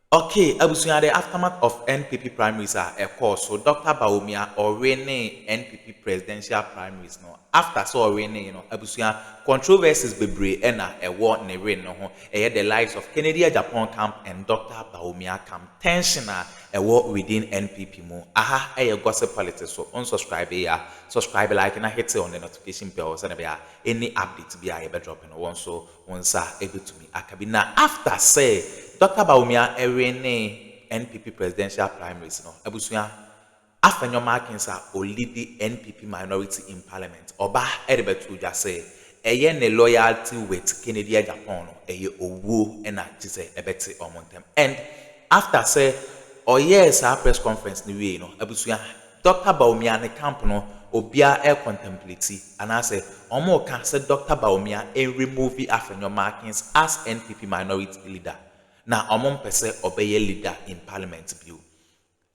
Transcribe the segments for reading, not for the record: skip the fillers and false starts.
Okay, Abusunya, the aftermath of NPP primaries are a course. So Dr. Bawumia already NPP presidential primaries no. After so already, Abusunya controversies bebre ena a war ne rain no ho. The lives of Kennedy Japan camp and Dr. Bawumia camp. Tension a war within NPP mo. Aha, gossip politics. So unsubscribe ya, subscribe, like, and hit on the notification bell. So any updates be I dropping one so once able to me. Akabina after say. Dr. Bawumia Erene NPP presidential primaries no Abusua Afenyo Markins are lead NPP minority in parliament. Oba Erebetu just say eye ne loyalty with Kennedy Japan no eye owu ena jise ebeti omontem. And after say yes our press conference ni we no Abusua Dr. Bawumia ne camp no obia contemplate and I say omo can say Dr. Bawumia remove Afenyo Markins as NPP minority leader. Na omon pese obeye leader in parliament bill.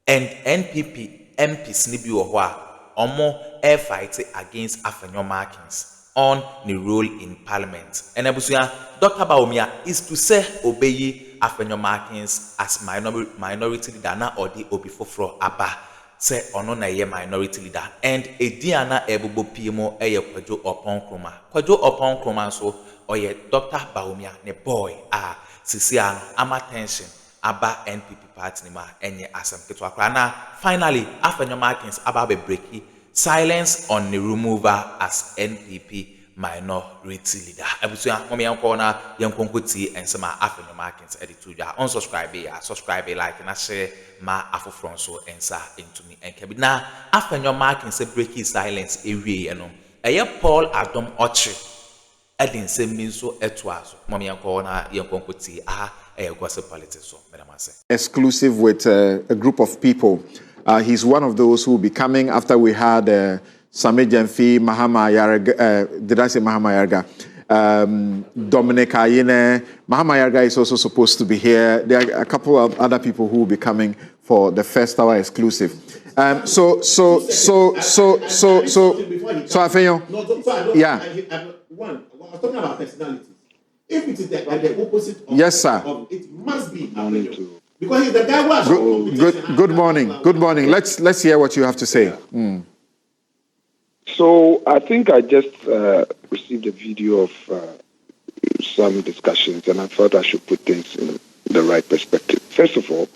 And NPP MPs ni bi wo ho a omo air fight against Afenyo Markins on the role in parliament. And abusuya Dr. Bawumia is to say obeye Afenyo Markins as minority leader na odi obi foforo aba say ono na ye minority leader. And ediana ebobo pimo eye Kwajo Akroma. Kwajo Akroma so oye Dr. Bawumia ne boy Sisiano, ama tension, aba NPP party nima enye asem ketu akra. Finally, Afenyo Markins aba be breaki silence on the remover as NPP minority leader. Ebusuya momi yanko na yanko nkuti ensema Afenyo Markins editu ja. Unsubscribe ya, subscribe, like na share ma afofron so ensa into me enkebi. Na Afenyo Markins breaki silence ewie eno. Eye Paul Adom Ochi. Edin se minso etwazo mami yanko na yanko nkuti gossip politics so exclusive with a group of people. He's one of those who will be coming after we had Sami Jemfi, Mahama Yarga, did I say Mahama Yarga? Dominic Ayine. Mahama Yarga is also supposed to be here. There are a couple of other people who will be coming for the first hour exclusive. So Afenyo. Yeah. I was talking about personality. If it is the opposite of yes, sir. It must be Afenyo. Because he's the guy who has good morning. Good morning. Let's hear what you have to say. Yeah. So I think I just received a video of some discussions, and I thought I should put things in the right perspective. First of all,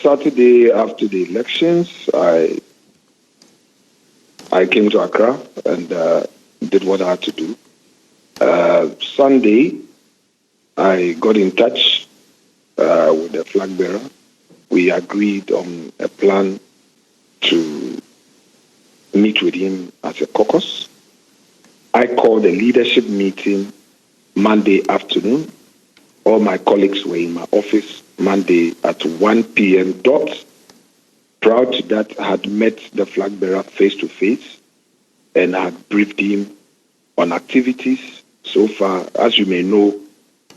Saturday after the elections, I came to Accra and did what I had to do. Sunday, I got in touch with the flag bearer. We agreed on a plan to meet with him as a caucus. I called a leadership meeting Monday afternoon. All my colleagues were in my office Monday at 1 p.m. dot. Prior to that, I had met the flag bearer face to face and I had briefed him on activities. So far, as you may know,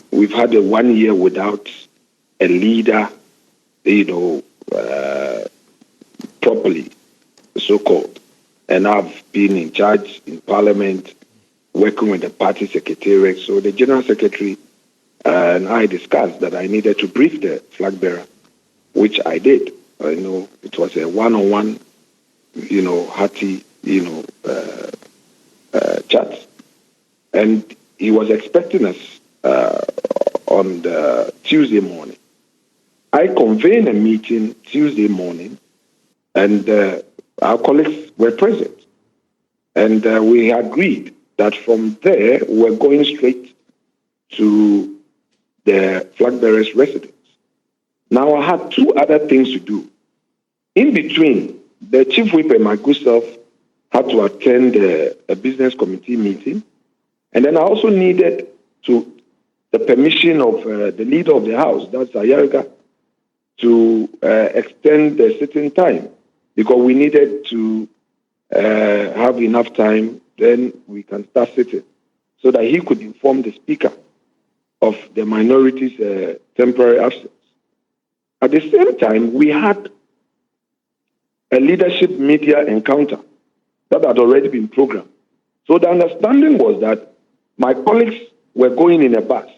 we've had a 1 year without a leader, properly, so-called. And I've been in charge in Parliament, working with the party secretariat. So the General Secretary and I discussed that I needed to brief the flag bearer, which I did. It was a one-on-one, hearty, chat. And he was expecting us on the Tuesday morning. I convened a meeting Tuesday morning, and our colleagues were present. And we agreed that from there, we're going straight to the flag bearer's residence. Now, I had two other things to do. In between, the chief whip and my good self had to attend a business committee meeting. And then I also needed the permission of the leader of the house, that's Ayarga, to extend the sitting time, because we needed to have enough time, then we can start sitting, so that he could inform the speaker of the minority's temporary absence. At the same time, we had a leadership media encounter that had already been programmed. So the understanding was that my colleagues were going in a bus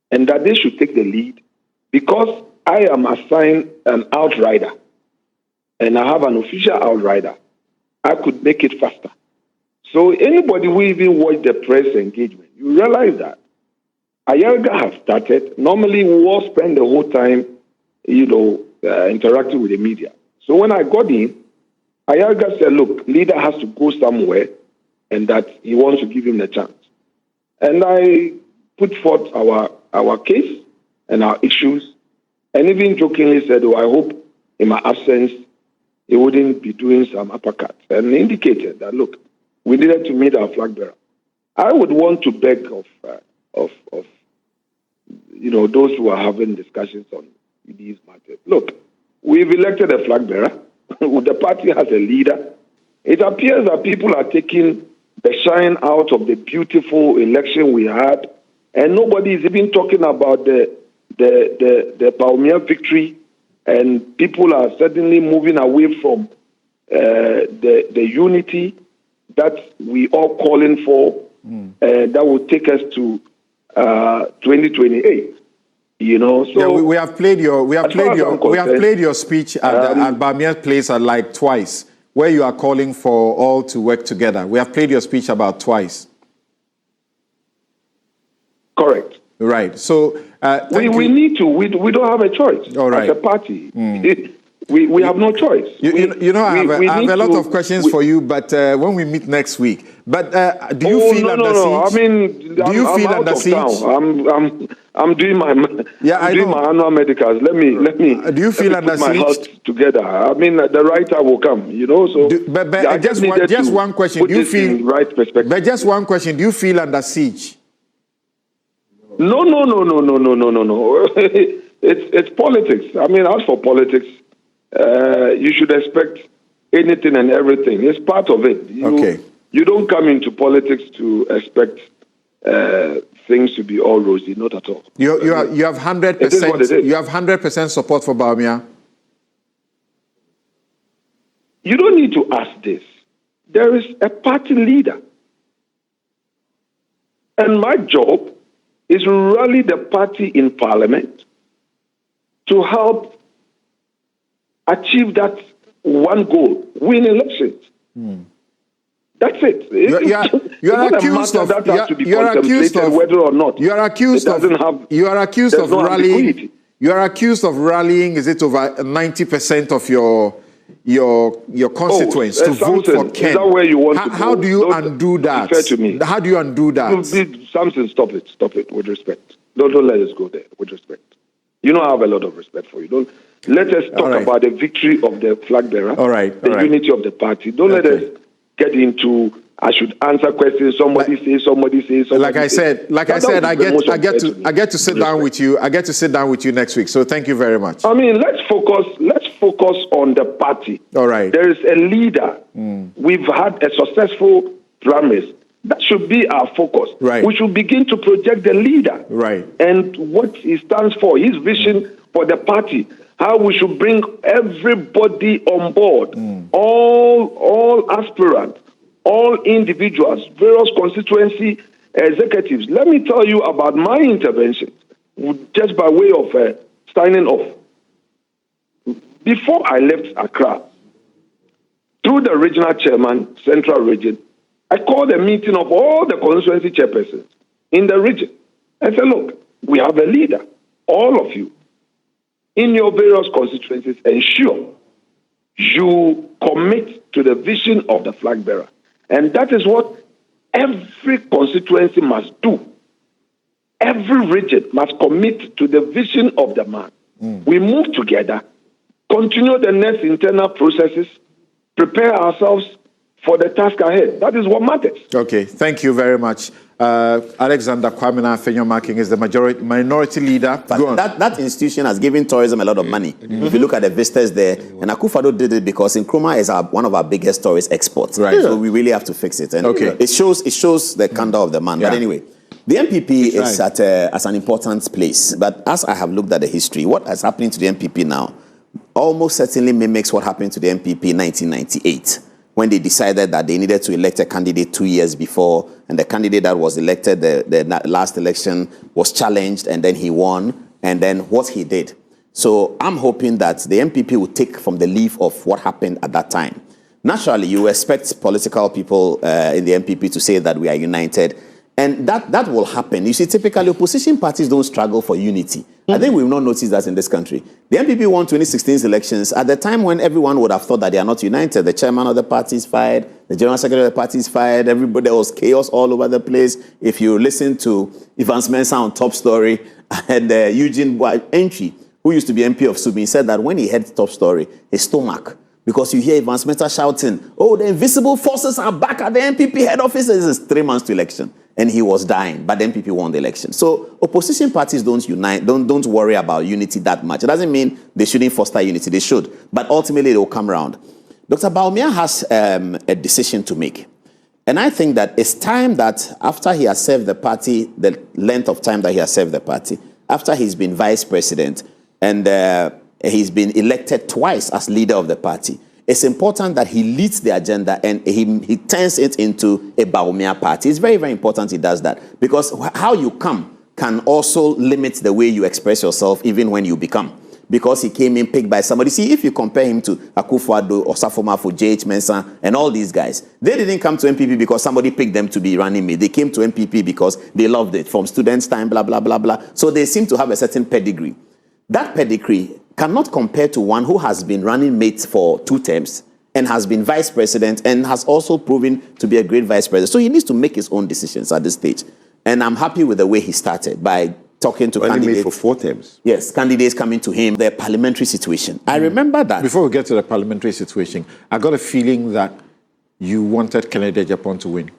and that they should take the lead because I am assigned an outrider and I have an official outrider, I could make it faster. So anybody who even watch the press engagement, you realize that Ayarga has started. Normally, we all spend the whole time, interacting with the media. So when I got in, Ayarga said, look, leader has to go somewhere and that he wants to give him the chance. And I put forth our case and our issues, and even jokingly said, I hope in my absence, he wouldn't be doing some uppercut, and indicated that, look, we needed to meet our flag bearer. I would want to beg of those who are having discussions on these matters. Look, we've elected a flag bearer. The party has a leader. It appears that people are taking the shine out of the beautiful election we had, and nobody is even talking about the Bawumia victory, and people are suddenly moving away from the unity that we are calling for, that will take us to 2028. So yeah, we have played your speech at Bawumia Place like twice, where you are calling for all to work together. We have played your speech about twice. Correct. Right. So we need to. We don't have a choice. All right. As a party. We have no choice. I have a lot of questions for you, but when we meet next week. But do you feel under siege? I mean, do you feel under siege? I'm doing my my annual medicals. Let me. Do you feel under siege? My health together. I mean, the right time will come. So. But just one question. Do you feel in right perspective? But just one question. Do you feel under siege? No. It's politics. I mean, as for politics, you should expect anything and everything. It's part of it. You don't come into politics to expect things to be all rosy. Not at all. You have 100%. You have 100% support for Bawumia. You don't need to ask this. There is a party leader, and my job is to rally the party in parliament to help achieve that one goal: win elections. That's it. You are accused of whether or not you are accused of rallying. You are accused of rallying. Is it over 90% of your constituents to vote for Ken? Is that where you want to go? How do you undo that? Fair to me. How do you undo that? Samson, stop it. With respect, don't let us go there. With respect, I have a lot of respect for you. Don't let us talk about the victory of the flag bearer. The unity of the party. Don't let us get into. I should answer questions. Somebody says. Like I said, I get to sit down with you. I get to sit down with you next week. So thank you very much. I mean, let's focus on the party. All right. There is a leader. We've had a successful primaries. That should be our focus. Right. We should begin to project the leader. Right. And what he stands for, his vision for the party. How we should bring everybody on board. All aspirants. All individuals, various constituency executives. Let me tell you about my intervention, just by way of signing off. Before I left Accra, through the regional chairman, Central Region, I called a meeting of all the constituency chairpersons in the region. I said, look, we have a leader, all of you, in your various constituencies, ensure you commit to the vision of the flag bearer. And that is what every constituency must do. Every region must commit to the vision of the man. We move together, continue the next internal processes, prepare ourselves for the task ahead. That is what matters. Okay, thank you very much. Alexander Kwamina Afenyo Marking is the minority leader. That institution has given tourism a lot of money. If you look at the visitors there, and Akufo-Addo did it because Nkrumah is one of our biggest tourist exports. Right. So we really have to fix it. And it shows the candor of the man. Yeah. But anyway, the NPP is at an important place. But as I have looked at the history, what is happening to the NPP now almost certainly mimics what happened to the NPP in 1998. When they decided that they needed to elect a candidate 2 years before, and the candidate that was elected the last election was challenged, and then he won. and then what he did. So I'm hoping that the NPP will take from the leaf of what happened at that time. Naturally, you expect political people in the NPP to say that we are united, and that will happen. You see, typically opposition parties don't struggle for unity. I think we've not noticed that in this country. The NPP won 2016 elections at the time when everyone would have thought that they are not united. The chairman of the party is fired, the general secretary of the party is fired, everybody, there was chaos all over the place. If you listen to Evans Mensah on Top Story and Eugene Entry, who used to be MP of Subi, said that when he heard Top Story, his stomach, because you hear Evans Mensah shouting, oh, the invisible forces are back at the NPP head office. This is 3 months to election. And he was dying, but the NPP won the election. So opposition parties don't unite, don't worry about unity that much. It doesn't mean they shouldn't foster unity. They should. But ultimately, they will come around. Dr. Bawumia has a decision to make. And I think that it's time that after he has served the party, the length of time that he has served the party, after he's been vice president, and he's been elected twice as leader of the party, it's important that he leads the agenda and he turns it into a Bawumia party. It's very, very important he does that, because how you come can also limit the way you express yourself even when you become. Because he came in picked by somebody. See, if you compare him to Akufo-Addo or Safo-Mafo, J.H. Mensah, and all these guys, they didn't come to NPP because somebody picked them to be running mate. They came to NPP because they loved it from students' time, blah, blah, blah, blah. So they seem to have a certain pedigree. That pedigree cannot compare to one who has been running mate for 2 terms and has been vice president and has also proven to be a great vice president. So he needs to make his own decisions at this stage. And I'm happy with the way he started by talking to candidates. for 4 terms. Yes, candidates coming to him, the parliamentary situation. I remember that. Before we get to the parliamentary situation, I got a feeling that you wanted Kennedy Japan to win.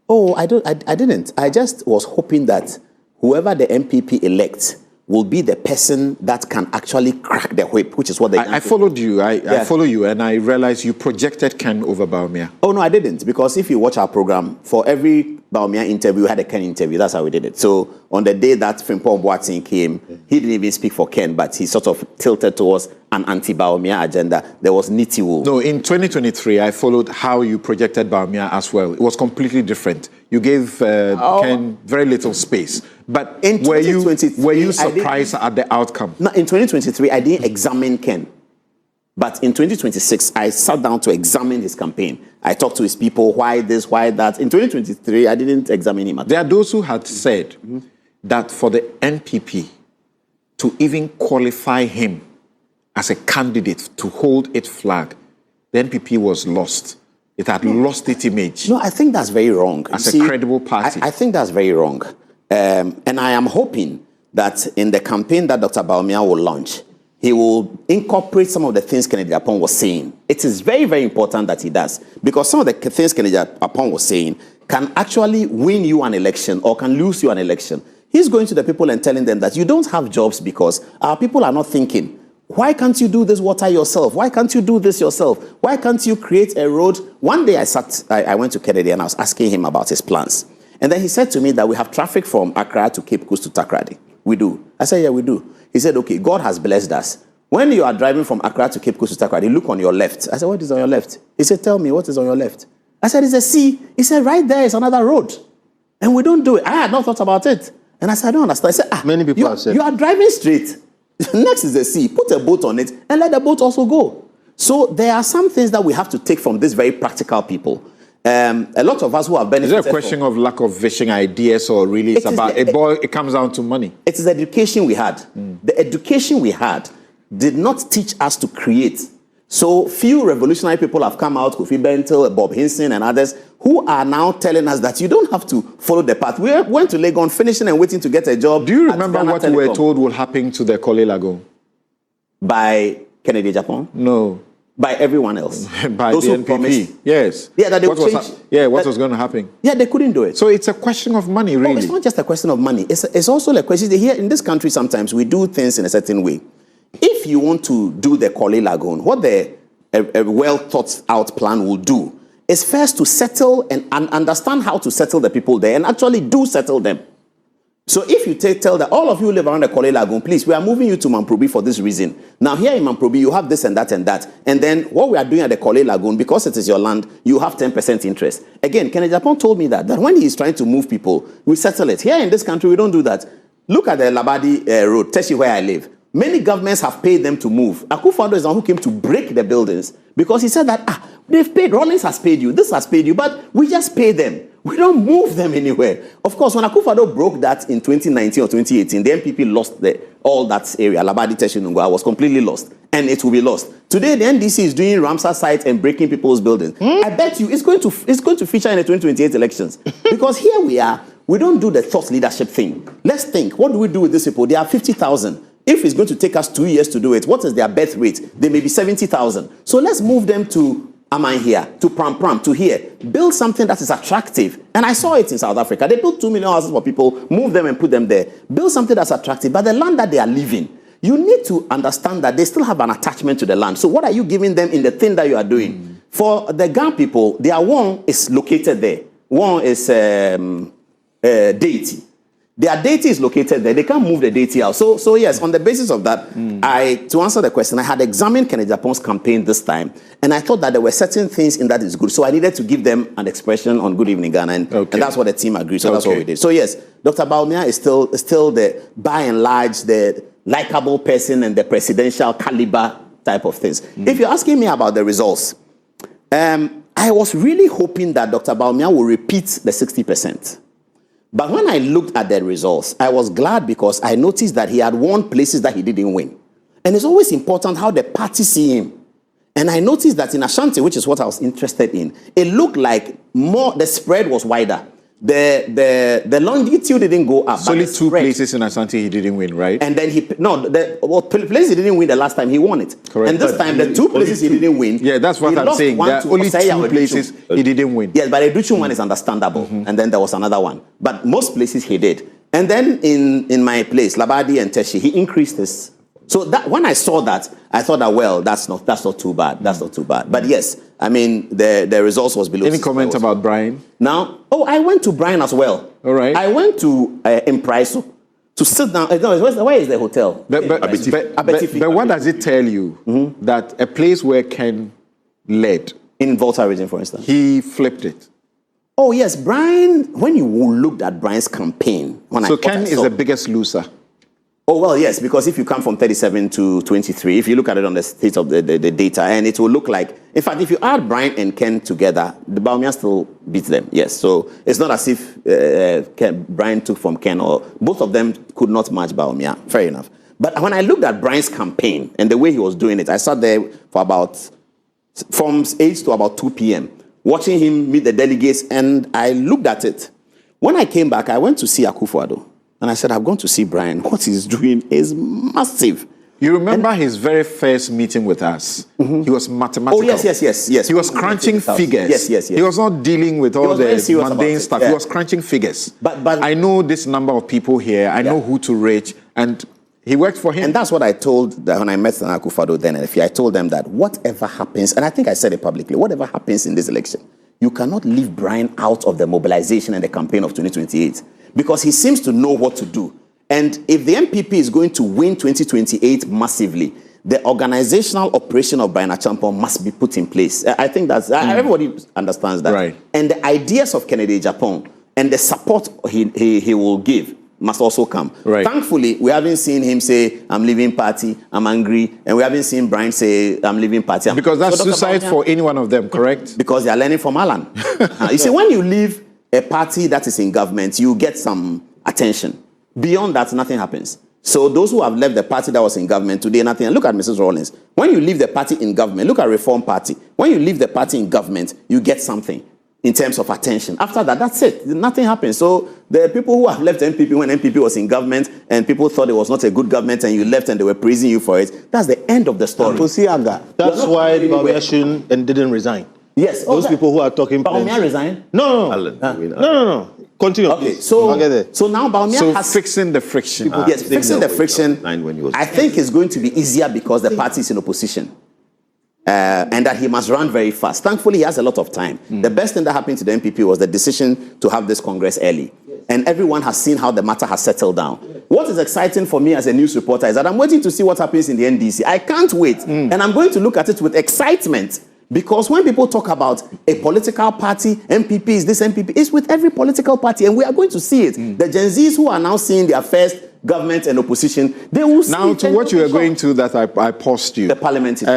Oh, I didn't. I just was hoping that whoever the NPP elects will be the person that can actually crack the whip, which is what they... I followed you. I follow you, and I realized you projected Ken over Bawumia. Oh, no, I didn't, because if you watch our program, for every Bawumia interview, we had a Ken interview. That's how we did it. So on the day that Frimpong Boateng came, he didn't even speak for Ken, but he sort of tilted towards an anti-Bawumia agenda. There was Niti Wool. No, in 2023, I followed how you projected Bawumia as well. It was completely different. You gave Ken very little space. But in were you surprised at the outcome? No, in 2023, I didn't examine Ken. But in 2026, I sat down to examine his campaign. I talked to his people, why this, why that. In 2023, I didn't examine him at all. There are those who had said that for the NPP to even qualify him as a candidate to hold its flag, the NPP was lost. It had lost its image. No, I think that's very wrong. As a credible party. I think that's very wrong. And I am hoping that in the campaign that Dr. Bawumia will launch, he will incorporate some of the things Kennedy Apongo was saying. It is very, very important that he does, because some of the things Kennedy Apongo was saying can actually win you an election or can lose you an election. He's going to the people and telling them that you don't have jobs because our people are not thinking. Why can't you do this water yourself? Why can't you do this yourself? Why can't you create a road? One day I went to Kennedy and I was asking him about his plans. And then he said to me that we have traffic from Accra to Cape Coast to Takoradi. We do. I said, yeah, we do. He said, okay, God has blessed us. When you are driving from Accra to Cape Coast to Takoradi, look on your left. I said, what is on your left? He said, tell me, what is on your left? I said, it's a sea. He said, right there is another road. And we don't do it. I had not thought about it. And I said, I don't understand. I said, many people have said, you are driving straight. Next is the sea. Put a boat on it and let the boat also go. So there are some things that we have to take from these very practical people. A lot of us who have benefited. Is there a question of lack of vision, ideas, or really it comes down to money? It is the education we had. The education we had did not teach us to create. So few revolutionary people have come out, Kofi Bentil, Bob Hinson, and others, who are now telling us that you don't have to follow the path. We went to Legon, finishing and waiting to get a job. Do you remember what we were told will happen to the Korle Lagoon? By Kennedy Japan? No. By everyone else. By those the who NPP. Promised. Yes. Yeah, that they would change. What was going to happen? Yeah, they couldn't do it. So it's a question of money, really. No, it's not just a question of money. It's also a question. Here in this country, sometimes we do things in a certain way. If you want to do the Korle Lagoon, what a well thought out plan will do is first to settle and understand how to settle the people there and actually do settle them. So if you tell that all of you live around the Korle Lagoon, please, we are moving you to Mamprobi for this reason. Now here in Mamprobi, you have this and that and that. And then what we are doing at the Korle Lagoon, because it is your land, you have 10% interest. Again, Kennedy Japan told me that when he is trying to move people, we settle it. Here in this country, we don't do that. Look at the Labadi road, Teshi, where I live. Many governments have paid them to move. Akufo-Addo is the one who came to break the buildings because he said that, they've paid, Rawlings has paid you, this has paid you, but we just pay them. We don't move them anywhere. Of course, when Akufo-Addo broke that in 2019 or 2018, the NPP lost all that area. Labadi, Teshi, Nungwa was completely lost, and it will be lost. Today, the NDC is doing Ramsar sites and breaking people's buildings. I bet you it's going to feature in the 2028 elections because here we are. We don't do the thought leadership thing. Let's think. What do we do with these people? They are 50,000. If it's going to take us 2 years to do it, what is their birth rate? They may be 70,000. So let's move them to Amman-here, to Pram, to here. Build something that is attractive. And I saw it in South Africa. They built 2 million houses for people, move them and put them there. Build something that's attractive. But the land that they are living, you need to understand that they still have an attachment to the land. So what are you giving them in the thing that you are doing? For the Gan people, their one is located there. One is deity. Their deity is located there. They can't move the deity out. So yes, on the basis of that, to answer the question, I had examined Kennedy Japon's campaign this time, and I thought that there were certain things in that is good. So I needed to give them an expression on Good Evening Ghana, and that's what the team agreed. So that's what we did. So yes, Dr. Bawumia is still the, by and large, the likable person and the presidential caliber type of things. If you're asking me about the results, I was really hoping that Dr. Bawumia will repeat the 60%. But when I looked at the results, I was glad because I noticed that he had won places that he didn't win. And it's always important how the party see him. And I noticed that in Ashanti, which is what I was interested in, it looked like the spread was wider. The longitude didn't go up. So only 2 places in Ashanti he didn't win, right? And then place he didn't win the last time he won it. Correct. And this time the 2 places he didn't win. Yeah, that's what I'm saying. There are only 2 places he didn't win. Yes, but the Educhu one is understandable. And then there was another one. But most places he did. And then in my place, Labadi and Teshi, he increased this. So that when I saw that, I thought that, well, that's not too bad. That's not too bad. But yes, I mean, the results was below. Any comment about Brian? Now, I went to Brian as well. All right. I went to Impraiso to sit down. Where is the hotel? But what does it tell you that a place where Ken led in Volta region, for instance, he flipped it? Oh yes, Brian. When you looked at Brian's campaign, Ken is the biggest loser. Oh, well, yes, because if you come from 37 to 23, if you look at it on the state of the data, and it will look like, in fact, if you add Brian and Ken together, the Bawumia still beats them, yes. So it's not as if Brian took from Ken, or both of them could not match Bawumia, fair enough. But when I looked at Brian's campaign and the way he was doing it, I sat there for from 8 to about 2 p.m., watching him meet the delegates, and I looked at it. When I came back, I went to see Akufo-Addo. And I said, I've gone to see Brian. What he's doing is massive. You remember his very first meeting with us? He was mathematical. Oh, yes. He was crunching figures. Yes. He was not dealing with all the mundane stuff. Yeah. He was crunching figures. But I know this number of people here. I know who to reach. And he worked for him. And that's what I told when I met Akufo-Addo then. And I told them that whatever happens, and I think I said it publicly, whatever happens in this election, you cannot leave Brian out of the mobilization and the campaign of 2028. Because he seems to know what to do. And if the NPP is going to win 2028 massively, the organizational operation of Brian Achampong must be put in place. I think that's, everybody understands that. Right. And the ideas of Kennedy Japan and the support he will give must also come. Right. Thankfully, we haven't seen him say, I'm leaving party, I'm angry. And we haven't seen Brian say, I'm leaving party. Because that's suicide for any one of them, correct? Because they are learning from Alan. You see, when you leave a party that is in government, you get some attention. Beyond that, nothing happens. So those who have left the party that was in government today, nothing. And look at Mrs. Rawlings. When you leave the party in government, look at Reform Party. When you leave the party in government, you get something in terms of attention. After that, that's it. Nothing happens. So the people who have left NPP when NPP was in government and people thought it was not a good government and you left and they were praising you for it, that's the end of the story. That's why Bawumia shouldn't and didn't resign. Yes. Those people who are talking... Bawumia resigned? No. Continue. Okay, so now Bawumia has... fixing the friction. Yes, fixing the friction, I think is going to be easier because the party is in opposition. And that he must run very fast. Thankfully, he has a lot of time. The best thing that happened to the NPP was the decision to have this Congress early. And everyone has seen how the matter has settled down. What is exciting for me as a news reporter is that I'm waiting to see what happens in the NDC. I can't wait. And I'm going to look at it with excitement. Because when people talk about a political party, NPP is this, NPP, it's with every political party, and we are going to see it. The Gen Zs who are now seeing their first government and opposition, they will see Now, it to and what they'll you be were going shocked. to that I paused you. The parliament is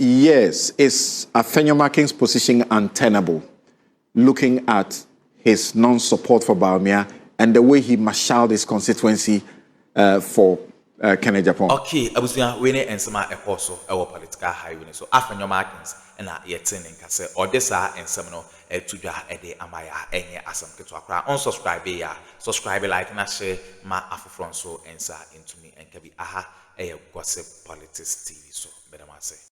Yes, is Afenyo Making's position untenable, looking at his non-support for Bawumia and the way he marshaled his constituency for Kennedy Japan? Okay, abusuya we ne ensema ekoso ewo political highway so Afenyo Markins na yete ne nka se ode saa ensem no etudwa ede amaya enye asam keto akra unsubscribe ya subscribe like na share ma afofron so ensa intumi enka bi aha gossip politics TV so medama say